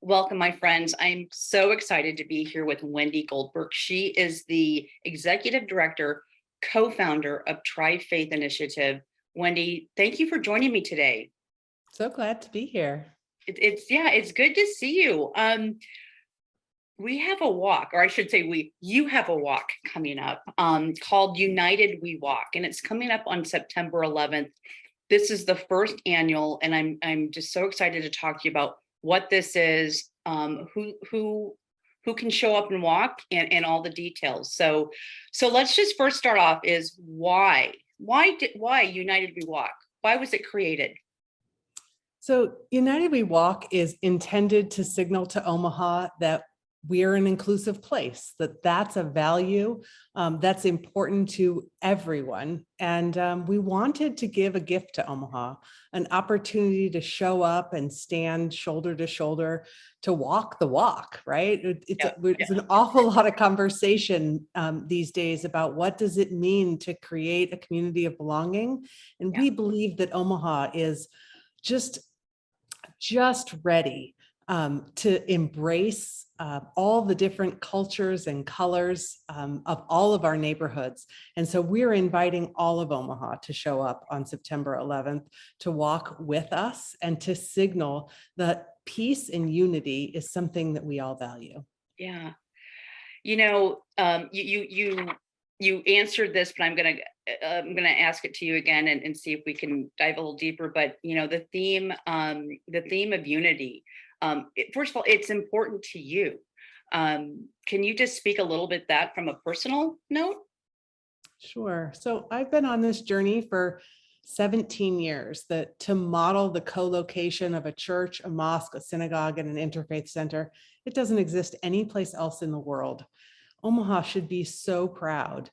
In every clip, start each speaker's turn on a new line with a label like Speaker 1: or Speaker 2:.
Speaker 1: Welcome, my friends. I'm so excited to be here with Wendy Goldberg. She is the executive director, co-founder of Tri-Faith Initiative. Wendy, thank you for joining me today.
Speaker 2: So glad to be here.
Speaker 1: It's good to see you. We have a walk, or I should say you have a walk coming up called United We Walk, and it's coming up on September 11th. This is the first annual, and I'm just so excited to talk to you about what this is, who can show up and walk, and all the details. So let's just first start off is why United We Walk? Why was it created?
Speaker 2: So United We Walk is intended to signal to Omaha that we're an inclusive place, that's a value that's important to everyone. And we wanted to give a gift to Omaha, an opportunity to show up and stand shoulder to shoulder to walk the walk, right? It's an awful lot of conversation these days about what does it mean to create a community of belonging. And we believe that Omaha is just ready to embrace all the different cultures and colors of all of our neighborhoods. And so we're inviting all of Omaha to show up on September 11th to walk with us and to signal that peace and unity is something that we all value.
Speaker 1: Yeah. You know, you answered this, but I'm gonna ask it to you again and see if we can dive a little deeper. But the theme of unity. First of all, it's important to you. Can you just speak a little bit that from a personal note?
Speaker 2: Sure. So I've been on this journey for 17 years to model the co-location of a church, a mosque, a synagogue, and an interfaith center. It doesn't exist anyplace else in the world. Omaha should be so proud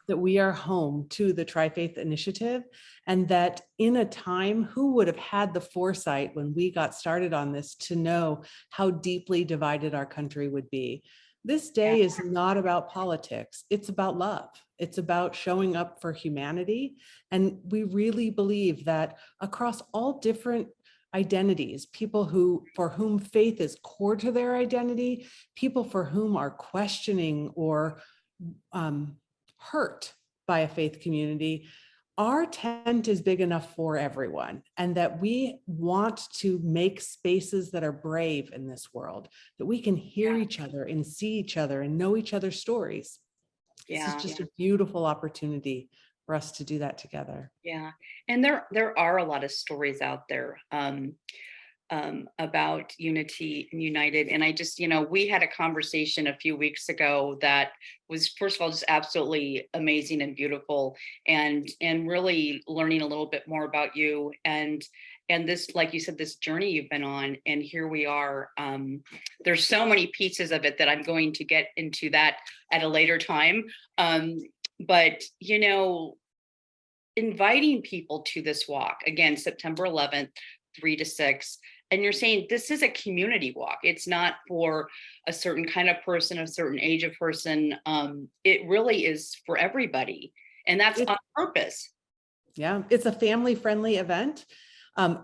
Speaker 2: that we are home to the Tri-Faith Initiative, and that in a time, who would have had the foresight when we got started on this to know how deeply divided our country would be. This day is not about politics. It's about love. It's about showing up for humanity. And we really believe that across all different identities, people for whom faith is core to their identity, people for whom are questioning or hurt by a faith community, our tent is big enough for everyone, and that we want to make spaces that are brave in this world, that we can hear each other and see each other and know each other's stories. This is just a beautiful opportunity for us to do that together.
Speaker 1: Yeah, and there are a lot of stories out there about unity and united. And I just, we had a conversation a few weeks ago that was, first of all, just absolutely amazing and beautiful, and really learning a little bit more about you and this, like you said, this journey you've been on. And here we are. There's so many pieces of it that I'm going to get into that at a later time. But inviting people to this walk again, September 11th, 3 to 6. And you're saying this is a community walk. It's not for a certain kind of person, a certain age of person. It really is for everybody. And that's on purpose.
Speaker 2: Yeah, it's a family-friendly event.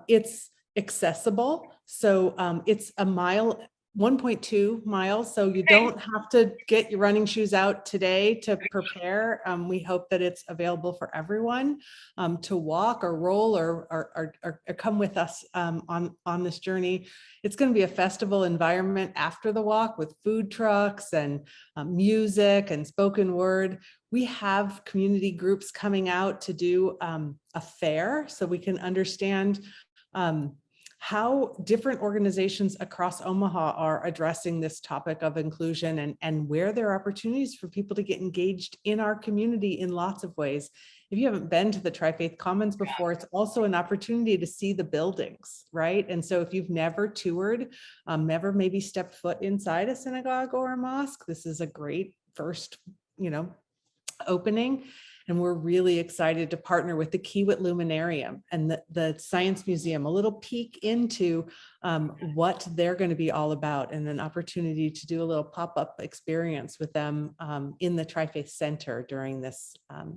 Speaker 2: It's accessible. So it's a mile, 1.2 miles. So you don't have to get your running shoes out today to prepare. We hope that it's available for everyone to walk or roll or come with us on this journey. It's going to be a festival environment after the walk with food trucks and music and spoken word. We have community groups coming out to do a fair so we can understand how different organizations across Omaha are addressing this topic of inclusion and where there are opportunities for people to get engaged in our community in lots of ways. If you haven't been to the Tri-Faith Commons before, it's also an opportunity to see the buildings, right? And so if you've never toured, never maybe stepped foot inside a synagogue or a mosque, this is a great first, opening. And we're really excited to partner with the Kiewit Luminarium and the Science Museum, a little peek into what they're going to be all about, and an opportunity to do a little pop-up experience with them in the Tri-Faith Center during this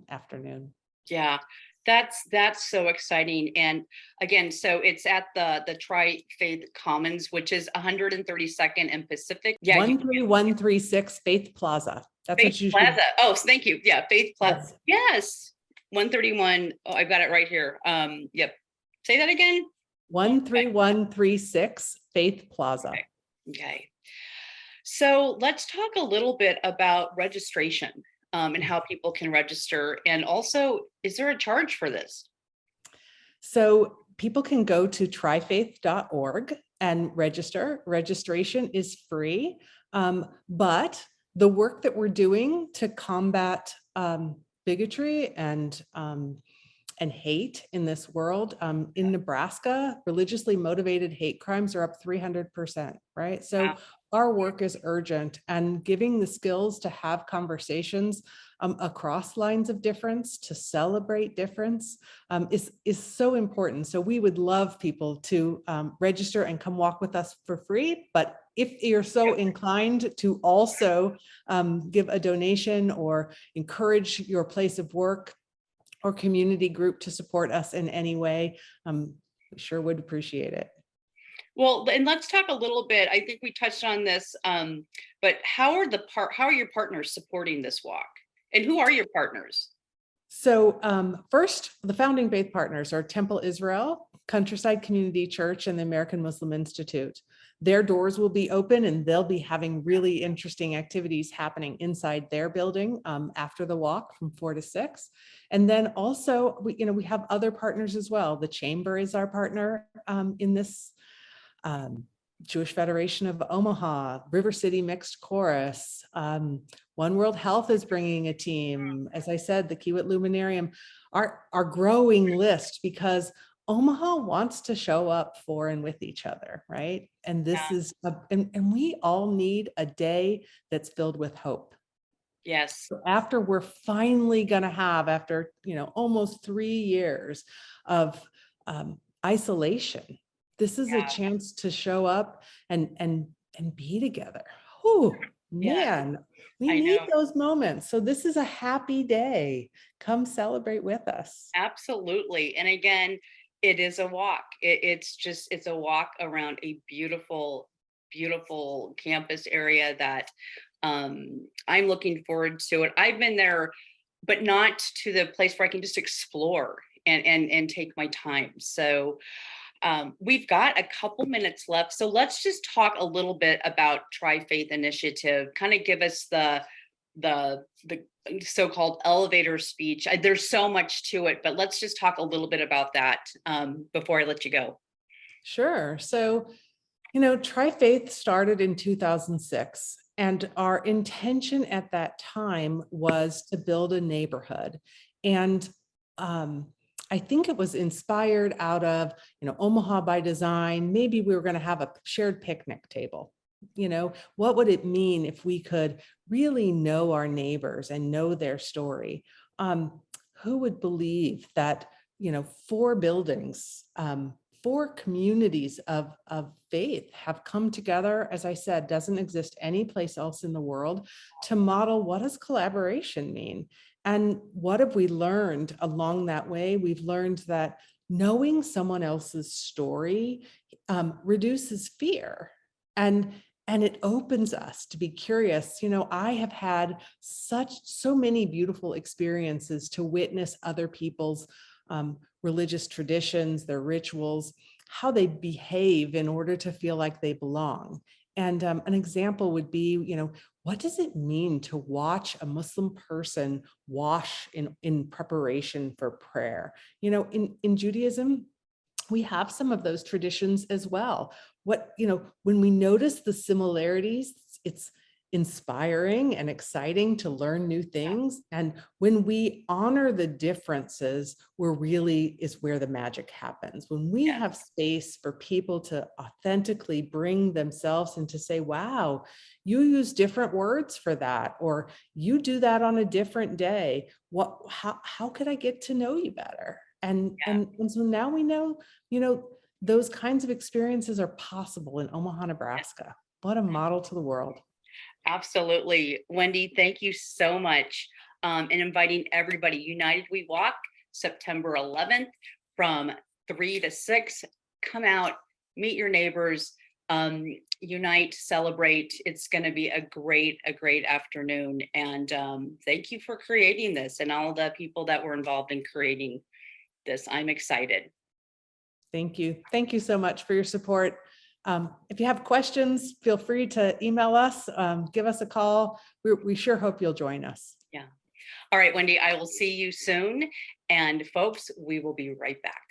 Speaker 2: afternoon.
Speaker 1: Yeah, That's so exciting. And again, so it's at the Tri-Faith Commons, which is 132nd and Pacific. Yeah,
Speaker 2: 13136 Faith Plaza. That's
Speaker 1: Faith
Speaker 2: what you should.
Speaker 1: Plaza. Oh, thank you. Yeah, Faith Plaza.
Speaker 2: Yes.
Speaker 1: Yes. 131. Oh, I've got it right here. Yep. Say that again.
Speaker 2: 13136 Faith Plaza.
Speaker 1: Okay. So let's talk a little bit about registration, and how people can register. And also, is there a charge for this?
Speaker 2: So people can go to trifaith.org and register. Registration is free, but the work that we're doing to combat bigotry and hate in this world, in Nebraska, religiously motivated hate crimes are up 300%, right? So
Speaker 1: Wow.
Speaker 2: our work is urgent, and giving the skills to have conversations across lines of difference, to celebrate difference, is so important. So we would love people to register and come walk with us for free. But if you're so inclined to also give a donation or encourage your place of work or community group to support us in any way, we sure would appreciate it.
Speaker 1: Well, and let's talk a little bit. I think we touched on this, but how are your partners supporting this walk? And who are your partners?
Speaker 2: So first, the founding faith partners are Temple Israel, Countryside Community Church, and the American Muslim Institute. Their doors will be open, and they'll be having really interesting activities happening inside their building after the walk from 4 to 6. And then also, we have other partners as well. The Chamber is our partner in this. Jewish Federation of Omaha, River City Mixed Chorus, One World Health is bringing a team. As I said, the Kiewit Luminarium, our growing list, because Omaha wants to show up for and with each other, right? And this is, and we all need a day that's filled with hope.
Speaker 1: Yes.
Speaker 2: So after we're finally gonna have, after almost 3 years of isolation, this is a chance to show up and be together. Oh man, we need those moments. So this is a happy day. Come celebrate with us.
Speaker 1: Absolutely. And again, it is a walk. It's a walk around a beautiful, beautiful campus area that I'm looking forward to it. I've been there, but not to the place where I can just explore and take my time. So we've got a couple minutes left. So let's just talk a little bit about Tri-Faith Initiative, kind of give us the so-called elevator speech. There's so much to it, but let's just talk a little bit about that before I let you go.
Speaker 2: Sure. So, Tri-Faith started in 2006, and our intention at that time was to build a neighborhood. And I think it was inspired out of, Omaha by design. Maybe we were going to have a shared picnic table. What would it mean if we could really know our neighbors and know their story? Who would believe that, 4 buildings, 4 communities of faith have come together, as I said, doesn't exist anyplace else in the world, to model what does collaboration mean? And what have we learned along that way? We've learned that knowing someone else's story reduces fear, and it opens us to be curious. I have had so many beautiful experiences to witness other people's religious traditions, their rituals, how they behave in order to feel like they belong. And an example would be, what does it mean to watch a Muslim person wash in preparation for prayer? In Judaism, we have some of those traditions as well. When we notice the similarities, it's inspiring and exciting to learn new things. And when we honor the differences, is where the magic happens. When we have space for people to authentically bring themselves and to say, wow, you use different words for that, or you do that on a different day. How could I get to know you better? And so now we know, those kinds of experiences are possible in Omaha, Nebraska. What a model to the world.
Speaker 1: Absolutely. Wendy, thank you so much. And inviting everybody. United We Walk, September 11th from 3 to 6. Come out, meet your neighbors, unite, celebrate. It's going to be a great afternoon. And thank you for creating this and all the people that were involved in creating this. I'm excited.
Speaker 2: Thank you. Thank you so much for your support. If you have questions, feel free to email us, give us a call. We sure hope you'll join us.
Speaker 1: Yeah. All right, Wendy, I will see you soon. And folks, we will be right back.